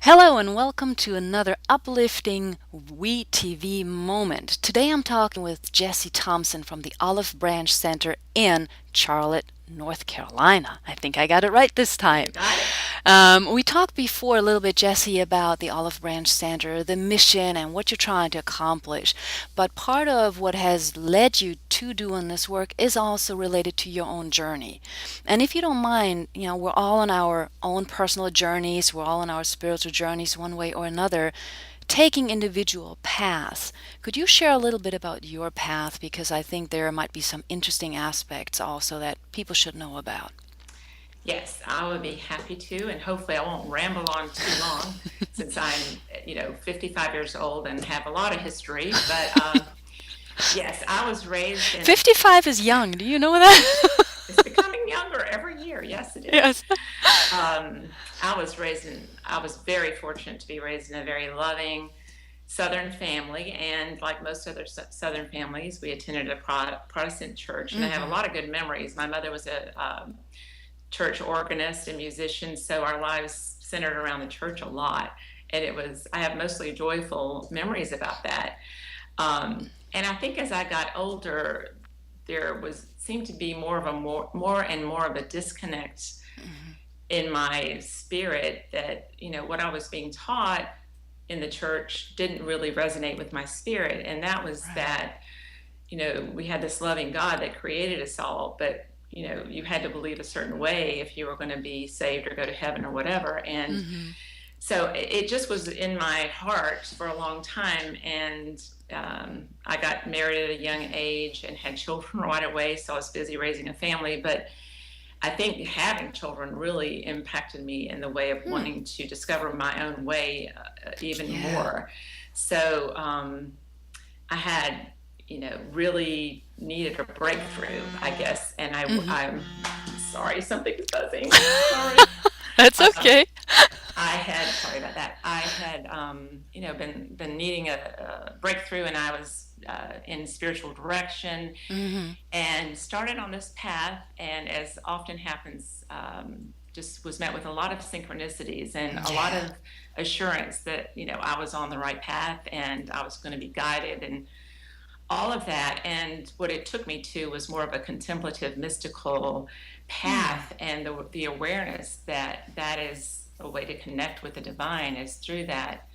Hello and welcome to another uplifting WeTV moment. Today I'm talking with Jessie Thompson from the Olive Branch Center in Charlotte, North Carolina. I think I got it right this time. You got it. We talked before a little bit, Jesse, about the Olive Branch Center, the mission, and what you're trying to accomplish. But part of what has led you to doing this work is also related to your own journey. And if you don't mind, we're all on our own personal journeys, we're all on our spiritual journeys one way or another, taking individual paths. Could you share a little bit about your path? Because I think there might be some interesting aspects also that people should know about. Yes, I would be happy to, and hopefully I won't ramble on too long since I'm, 55 years old and have a lot of history. But yes, I was raised in, 55 is young. Do you know that? it's becoming younger every year. Yes, it is. Yes. I was very fortunate to be raised in a very loving Southern family, and like most other Southern families, we attended a Protestant church, and I have a Hmm. lot of good memories. My mother was a church organist and musician, so our lives centered around the church a lot. And I have mostly joyful memories about that. And I think as I got older, there seemed to be more and more of a disconnect in my spirit that, what I was being taught in the church didn't really resonate with my spirit. And that was Right. that, we had this loving God that created us all, but you had to believe a certain way if you were going to be saved or go to heaven or whatever. And Hmm. so it just was in my heart for a long time. And I got married at a young age and had children right away. So I was busy raising a family. But I think having children really impacted me in the way of Hmm. wanting to discover my own way even Yeah. more. So I had, really needed a breakthrough, I guess. And Hmm. I'm sorry, something's buzzing. Sorry. That's Uh, okay. sorry about that. I had, been needing a breakthrough, and I was in spiritual direction Hmm. and started on this path. And as often happens, just was met with a lot of synchronicities and a lot Yeah. of assurance that, I was on the right path and I was going to be guided and all of that. And what it took me to was more of a contemplative, mystical Hmm. path, and the awareness that that is a way to connect with the divine is through that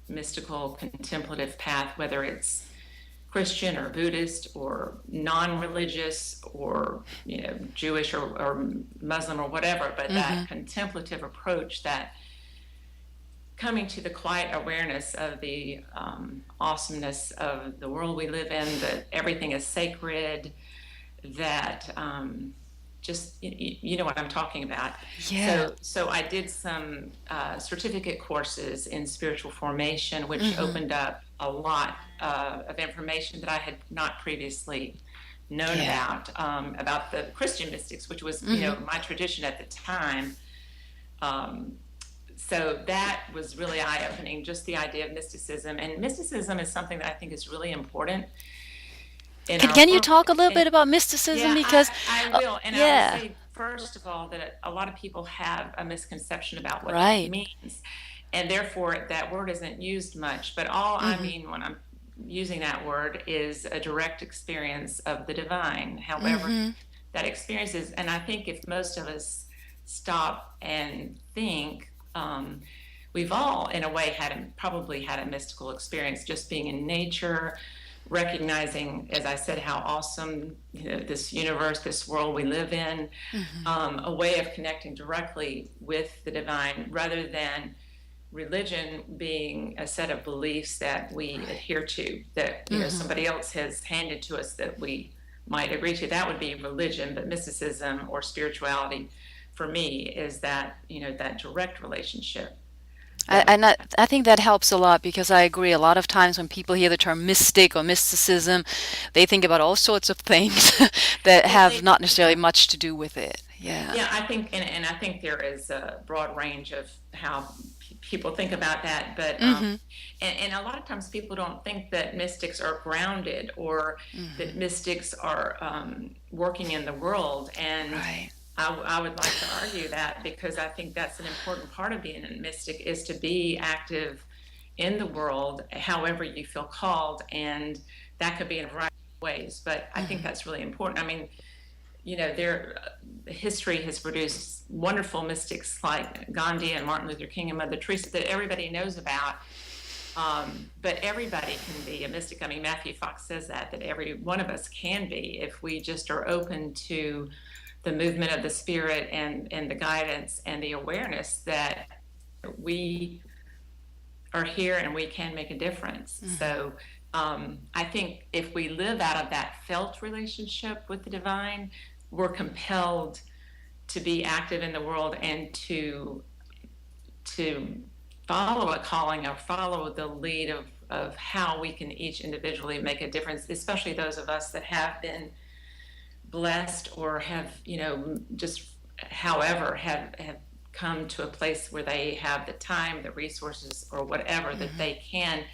mystical, contemplative path, whether it's Christian or Buddhist or non-religious or Jewish or Muslim or whatever, but Hmm. that contemplative approach, that coming to the quiet awareness of the awesomeness of the world we live in, that everything is sacred, that just you know what I'm talking about. Yeah. So I did some certificate courses in spiritual formation, which Hmm. opened up a lot of information that I had not previously known Yeah. about the Christian mystics, which was Hmm. my tradition at the time. Um, so that was really eye-opening, just the idea of mysticism. And mysticism is something that I think is really important in our Can you world. talk a little bit And about mysticism? yeah, Because, I uh, will. And I would yeah, say, first of all, that a lot of people have a misconception about what that right. means. And therefore, that word isn't used much. But all I Hmm. mean when I'm using that word is a direct experience of the divine, however Hmm. that experience is. And I think if most of us stop and think, we've all, in a way, probably had a mystical experience, just being in nature, recognizing, as I said, how awesome this universe, this world we live in, Hmm. a way of connecting directly with the divine rather than religion being a set of beliefs that we Right. adhere to, that Hmm. somebody else has handed to us that we might agree to. That would be religion. But mysticism or spirituality for me is that that direct relationship I, that we and I think that helps a lot because I agree. A lot of times when people hear the term mystic or mysticism, they think about all sorts of things that well have they not necessarily yeah. much to do with it. Yeah. Yeah, I think, and I think there is a broad range of how people think about that. But Hmm. and a lot of times people don't think that mystics are grounded or that Hmm. mystics are working in the world. And Right. I would like to argue that, because I think that's an important part of being a mystic, is to be active in the world however you feel called, and that could be in a variety of ways, but I think Hmm. that's really important. I mean, there history has produced wonderful mystics like Gandhi and Martin Luther King and Mother Teresa that everybody knows about. But everybody can be a mystic. I mean, Matthew Fox says that every one of us can be, if we just are open to the movement of the spirit, and the guidance and the awareness that we are here and we can make a difference. Hmm. So I think if we live out of that felt relationship with the divine, we're compelled to be active in the world, and to follow a calling, or follow the lead of how we can each individually make a difference, especially those of us that have been blessed, or have, just however have come to a place where they have the time, the resources, or whatever that Hmm. they can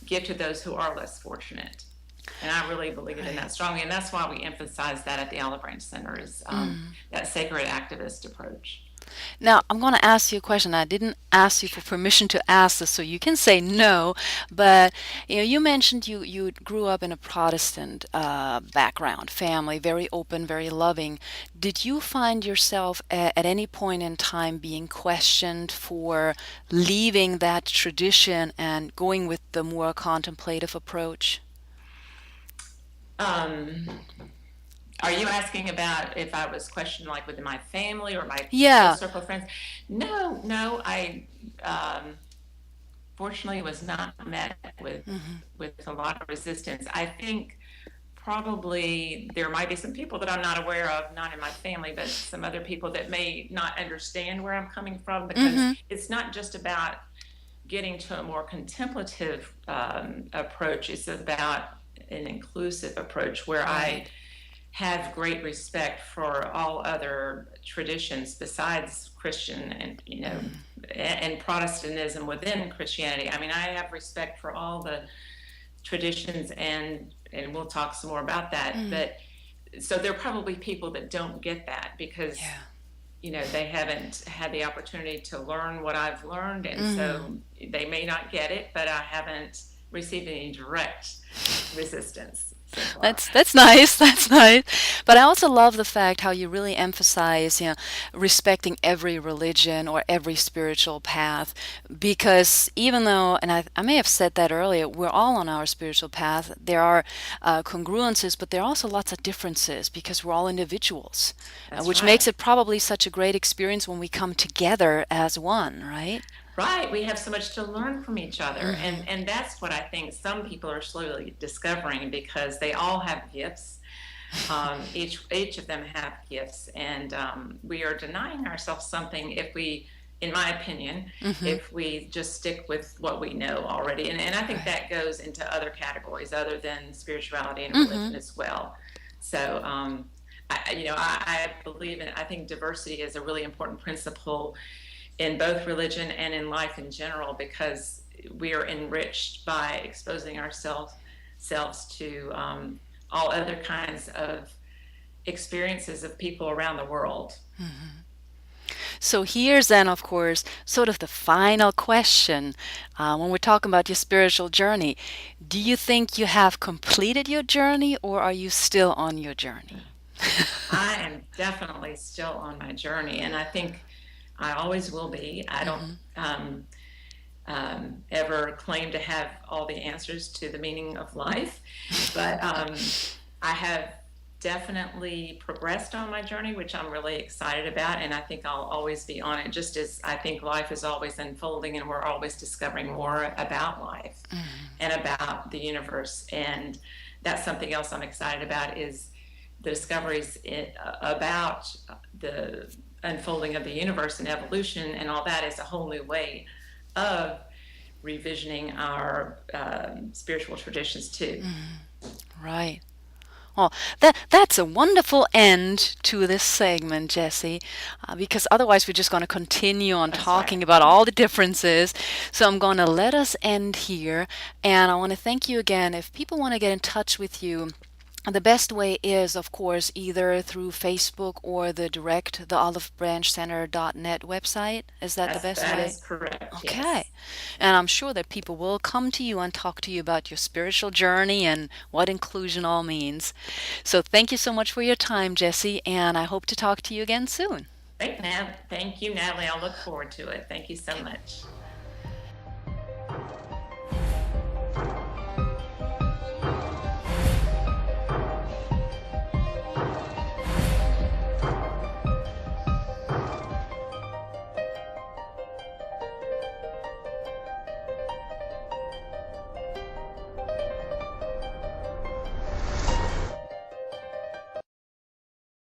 give to those who are less fortunate. And I really believe in Right. that strongly, and that's why we emphasize that at the Olive Branch Center, is that sacred activist approach. Now, I'm going to ask you a question. I didn't ask you for permission to ask this, so you can say no. But you mentioned you grew up in a Protestant background, family, very open, very loving. Did you find yourself at any point in time being questioned for leaving that tradition and going with the more contemplative approach? Um, are you asking about if I was questioned, like within my family or my Yeah. close circle of friends? No, no, I fortunately was not met Hmm. with a lot of resistance. I think probably there might be some people that I'm not aware of, not in my family, but some other people that may not understand where I'm coming from, because Hmm. it's not just about getting to a more contemplative approach. It's about an inclusive approach where I Right. have great respect for all other traditions besides Christian, and and Protestantism within Christianity. I mean, I have respect for all the traditions, and we'll talk some more about that. Mm. But so there are probably people that don't get that, because Yeah. they haven't had the opportunity to learn what I've learned, and Hmm. so they may not get it. But I haven't received any direct resistance so far. That's nice. That's nice. But I also love the fact how you really emphasize, respecting every religion or every spiritual path. Because even though, and I may have said that earlier, we're all on our spiritual path, there are congruences, but there are also lots of differences because we're all individuals, That's which makes right. it probably such a great experience when we come together as one, right? Right, we have so much to learn from each other, Hmm. and that's what I think some people are slowly discovering, because they all have gifts. Each of them have gifts, and we are denying ourselves something if we, in my opinion, Hmm. if we just stick with what we know already. And I think Right. that goes into other categories other than spirituality and Hmm. religion as well. So I believe in. I think diversity is a really important principle in both religion and in life in general, because we are enriched by exposing ourselves selves to all other kinds of experiences of people around the world. So here's then, of course, sort of the final question when we're talking about your spiritual journey. Do you think you have completed your journey or are you still on your journey? I am definitely still on my journey, and I think I always will be. I don't Hmm. ever claim to have all the answers to the meaning of life, but I have definitely progressed on my journey, which I'm really excited about, and I think I'll always be on it, just as I think life is always unfolding and we're always discovering more about life and about the universe. And that's something else I'm excited about, is the discoveries about the unfolding of the universe and evolution, and all that is a whole new way of revisioning our spiritual traditions too. Right. Well, that's a wonderful end to this segment, Jesse, because otherwise we're just going to continue on That's right. talking about all the differences. So I'm going to let us end here, and I want to thank you again. If people want to get in touch with you, The best way is, of course, either through Facebook or the direct, the olivebranchcenter.net website. Is that the best That way? is correct. Okay. Yes. And I'm sure that people will come to you and talk to you about your spiritual journey and what inclusion all means. So thank you so much for your time, Jessie, and I hope to talk to you again soon. Thank you, Natalie. I'll look forward to it. Thank you so much.